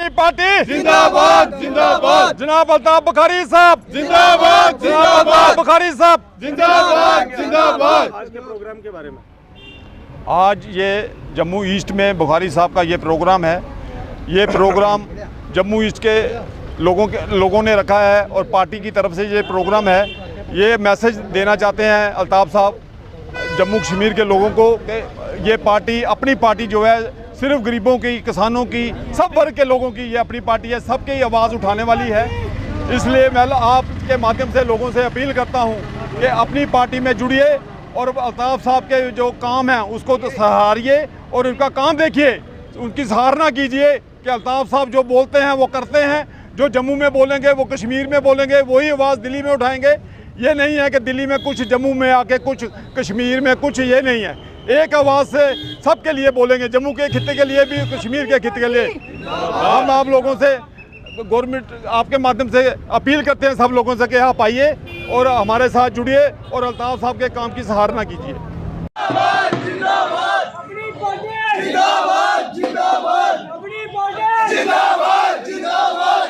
Party जिंदाबाद जिंदाबाद, जनाब अल्ताफ बुखारी साहब जिंदाबाद जिंदाबाद, बुखारी साहब जिंदाबाद जिंदाबाद। आज के प्रोग्राम के बारे में आज ये जम्मू ईस्ट में बुखारी साहब का ये प्रोग्राम है। ये प्रोग्राम जम्मू ईस्ट के लोगों ने रखा है और पार्टी की तरफ से ये प्रोग्राम है। ये मैसेज देना चाहते हैं अल्ताफ साहब जम्मू कश्मीर के लोगों को कि ये पार्टी अपनी पार्टी जो है सिर्फ गरीबों की, किसानों की, सब वर्ग के लोगों की ये अपनी पार्टी है, सबकी आवाज़ उठाने वाली है। इसलिए मैं आपके माध्यम से लोगों से अपील करता हूँ कि अपनी पार्टी में जुड़िए और अल्ताफ साहब के जो काम हैं उसको तो सराहिए और उनका काम देखिए, उनकी सराहना कीजिए कि अल्ताफ साहब जो बोलते हैं वो करते हैं। जो जम्मू में बोलेंगे वो कश्मीर में बोलेंगे, वही आवाज़ दिल्ली में उठाएंगे। ये नहीं है कि दिल्ली में कुछ, जम्मू में आके कुछ, कश्मीर में कुछ, ये नहीं है। एक आवाज़ से सबके लिए बोलेंगे, जम्मू के खित्ते के लिए भी, कश्मीर के खित्ते के लिए। हम आप लोगों से, गवर्नमेंट आपके माध्यम से अपील करते हैं सब लोगों से कि आप आइए और हमारे साथ जुड़िए और अल्ताफ साहब के काम की सराहना कीजिए। जिंदाबाद जिंदाबाद, जिंदाबाद जिंदाबाद, जिंदाबाद जिंदाबाद।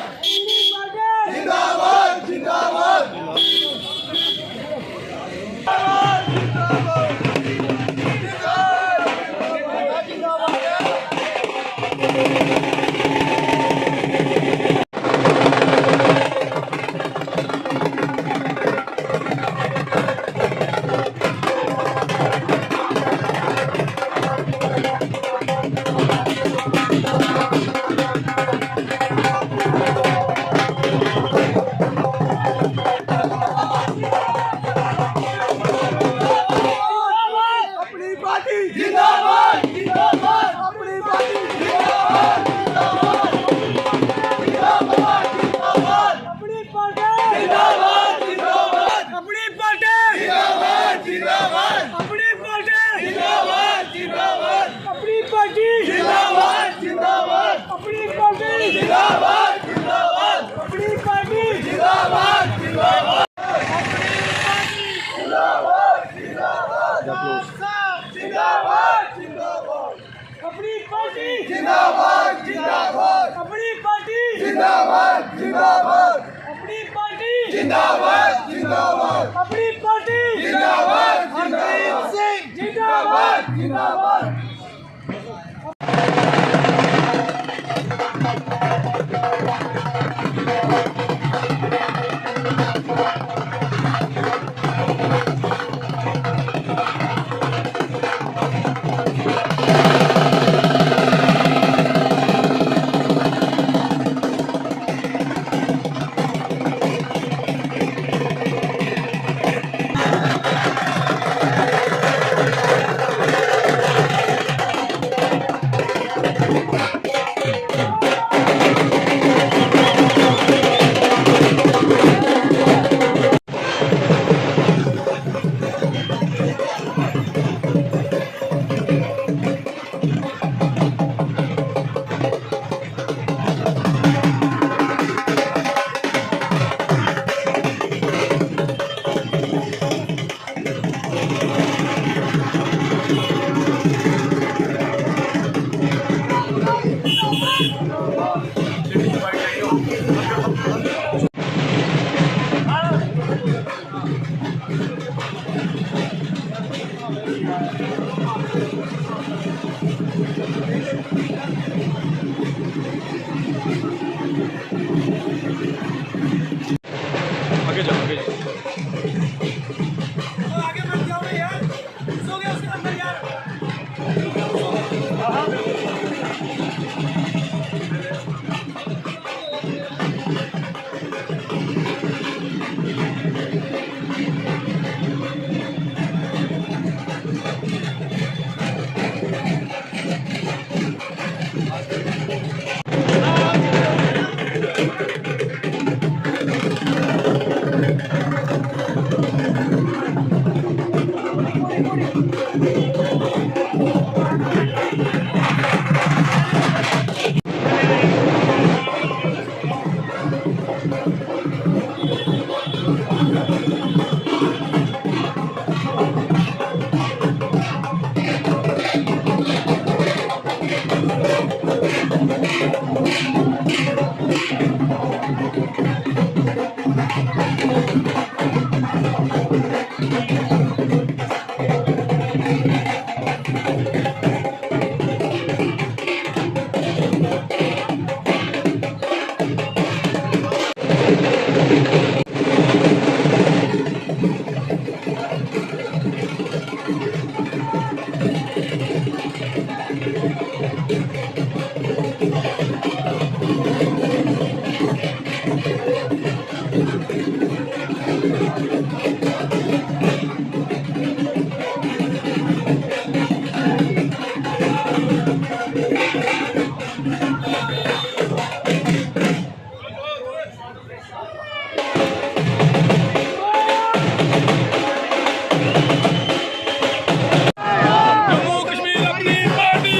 जम्मू कश्मीर अपनी पार्टी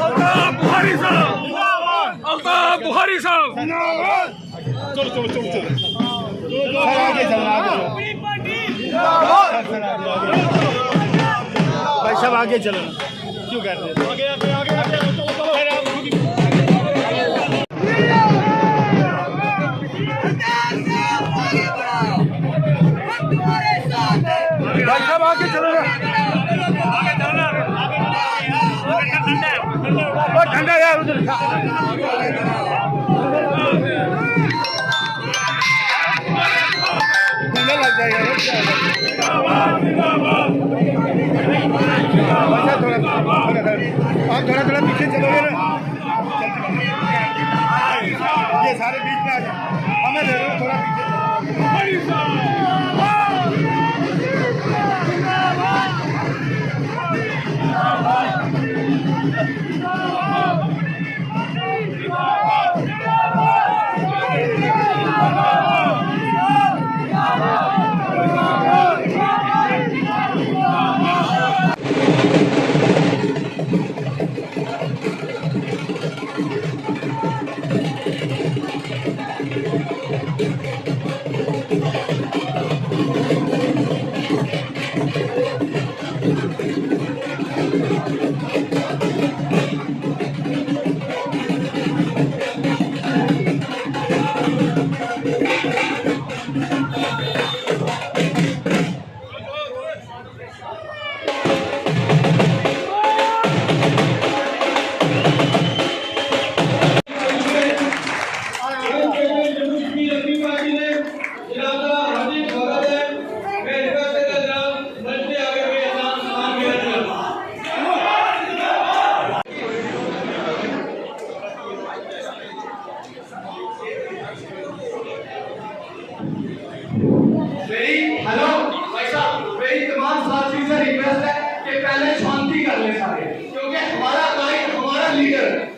अल्ताफ बुखारी साहब, अल्ताफ बुखारी साहब जिंदाबाद। चलो चलो चलो चलो आगे चलना, आगे भाई सब आगे चलो, क्यों कर रहे हो? आगे आगे आगे आगे चलो चलो भाई सब आगे चलो ना, आगे चलना, ठंडा यार उधर ठंडा लग जाएगा। आप थोड़ा थोड़ा पीछे चलोगे ना, ये सारे बीच में आ जाओ, हमें दे दो थोड़ा पीछे।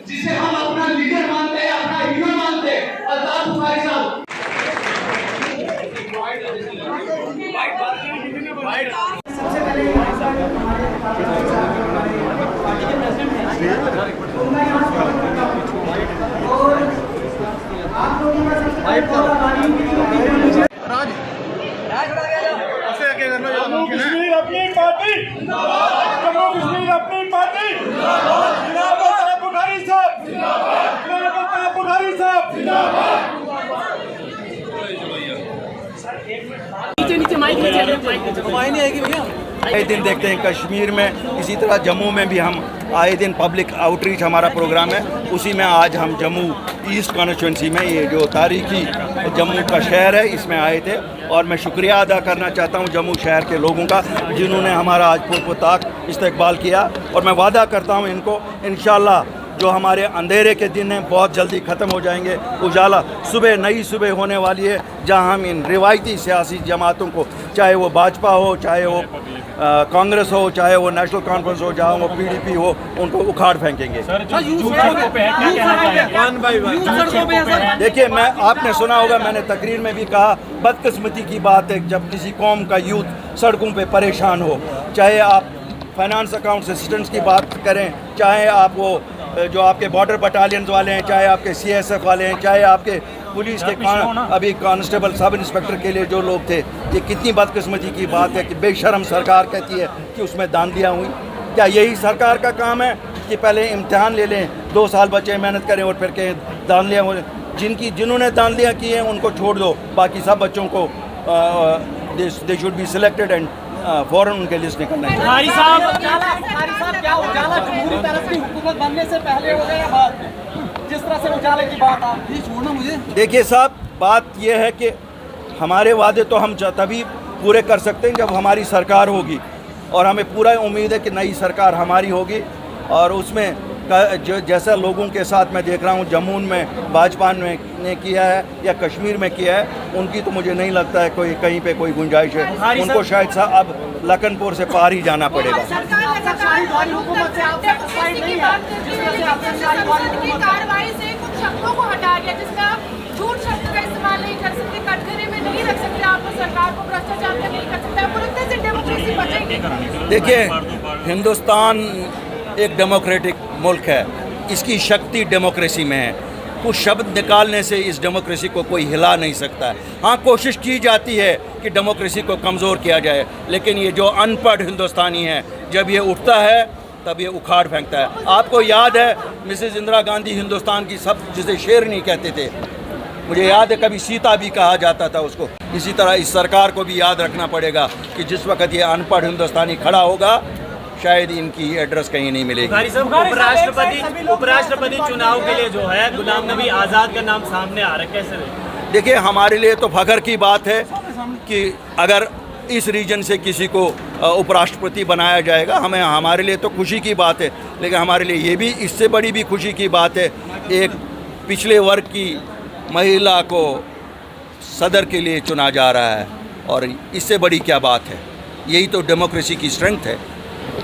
जिसे हम अपना लीडर मानते हैं, अपना हीरो मानते हैं, अल्ताफ बुखारी साहब। सबसे पहले पार्टी के प्रेसिडेंट हैं, उनका यहाँ स्वागत करता हूँ। और आप लोगों में सबसे जम्मू कश्मीर अपनी पार्टी, जम्मू कश्मीर अपनी पार्टी जिंदाबाद, बुखारी साहब जिंदाबाद, बुखारी साहब जिंदाबाद। नीचे नीचे माइक नहीं आएगी भैया। आए दिन देखते हैं कश्मीर में, इसी तरह जम्मू में भी हम आए दिन पब्लिक आउटरीच हमारा प्रोग्राम है। उसी में आज हम जम्मू ईस्ट कॉन्स्टिट्यूंसी में, ये जो तारीखी जम्मू का शहर है, इसमें आए थे। और मैं शुक्रिया अदा करना चाहता हूँ जम्मू शहर के लोगों का, जिन्होंने हमारा आज पुरपुताक इस्तकबाल किया। और मैं वादा करता हूँ इनको, इंशाअल्लाह जो हमारे अंधेरे के दिन हैं बहुत जल्दी ख़त्म हो जाएंगे। उजाला सुबह, नई सुबह होने वाली है, जहां हम इन रिवायती सियासी जमातों को, चाहे वो भाजपा हो, चाहे वो कांग्रेस हो, चाहे वो नेशनल कॉन्फ्रेंस हो, चाहे वो PDP हो, उनको उखाड़ फेंकेंगे। देखिए, मैं आपने सुना होगा, मैंने तकरीर में भी कहा, बदकिस्मती की बात है जब किसी कौम का यूथ सड़कों पे परेशान हो। चाहे आप फाइनेंस अकाउंट असिस्टेंट्स की बात करें, चाहे आप वो जो आपके बॉर्डर बटालियंस वाले हैं, चाहे आपके CSF वाले हैं, चाहे आपके पुलिस के अभी कांस्टेबल सब इंस्पेक्टर के लिए जो लोग थे, ये कितनी बदकिस्मती की बात है कि बेशर्म सरकार कहती है कि उसमें दांधियाँ हुई। क्या यही सरकार का काम है कि पहले इम्तिहान ले लें, 2 साल बच्चे मेहनत करें और फिर कहें दांधियाँ हो? जिन्होंने दांधियाँ की हैं उनको छोड़ दो, बाकी सब बच्चों को they should be selected and फौरन उनके लिस्ट निकलना है। बुखारी साहब क्या उजाला जमहूरी तरफ की हुकूमत बनने से पहले हो गया या बाद में? जिस तरह से उजाले की बात आप छोड़ना मुझे। देखिए साहब, बात यह है कि हमारे वादे तो हम तभी पूरे कर सकते हैं जब हमारी सरकार होगी, और हमें पूरा उम्मीद है कि नई सरकार हमारी होगी। और उसमें जो जैसा लोगों के साथ मैं देख रहा हूँ जम्मू में भाजपा ने किया है या कश्मीर में किया है, उनकी तो मुझे नहीं लगता है कोई कहीं पे कोई गुंजाइश है। उनको शायद अब लखनपुर से पार ही जाना पड़ेगा। कार्रवाई से कुछ शब्दों को हटा दिया, जिसका झूठ शब्द का इस्तेमाल नहीं कर सकते, कटघरे में नहीं रख सकते, आप सरकार को भ्रष्टाचार में नहीं कर सकते, बोलते से डेमोक्रेसी बचेगी। देखिए, हिंदुस्तान एक डेमोक्रेटिक मुल्क है, इसकी शक्ति डेमोक्रेसी में है। कुछ शब्द निकालने से इस डेमोक्रेसी को कोई हिला नहीं सकता है। हाँ, कोशिश की जाती है कि डेमोक्रेसी को कमज़ोर किया जाए, लेकिन ये जो अनपढ़ हिंदुस्तानी है, जब ये उठता है तब ये उखाड़ फेंकता है। आपको याद है मिसेस इंदिरा गांधी हिंदुस्तान की सब जिसे शेरनी कहते थे, मुझे याद है कभी सीता भी कहा जाता था उसको। इसी तरह इस सरकार को भी याद रखना पड़ेगा कि जिस वक्त ये अनपढ़ हिंदुस्तानी खड़ा होगा, शायद इनकी एड्रेस कहीं नहीं मिलेगी। उपराष्ट्रपति चुनाव के लिए जो है गुलाम नबी आज़ाद का नाम सामने आ रहा है, कैसे देखें? देखिए, हमारे लिए तो फख्र की बात है कि अगर इस रीजन से किसी को उपराष्ट्रपति बनाया जाएगा, हमारे लिए तो खुशी की बात है। लेकिन हमारे लिए ये भी इससे बड़ी भी खुशी की बात है, एक पिछले वर्ग की महिला को सदर के लिए चुना जा रहा है, और इससे बड़ी क्या बात है। यही तो डेमोक्रेसी की स्ट्रेंथ है।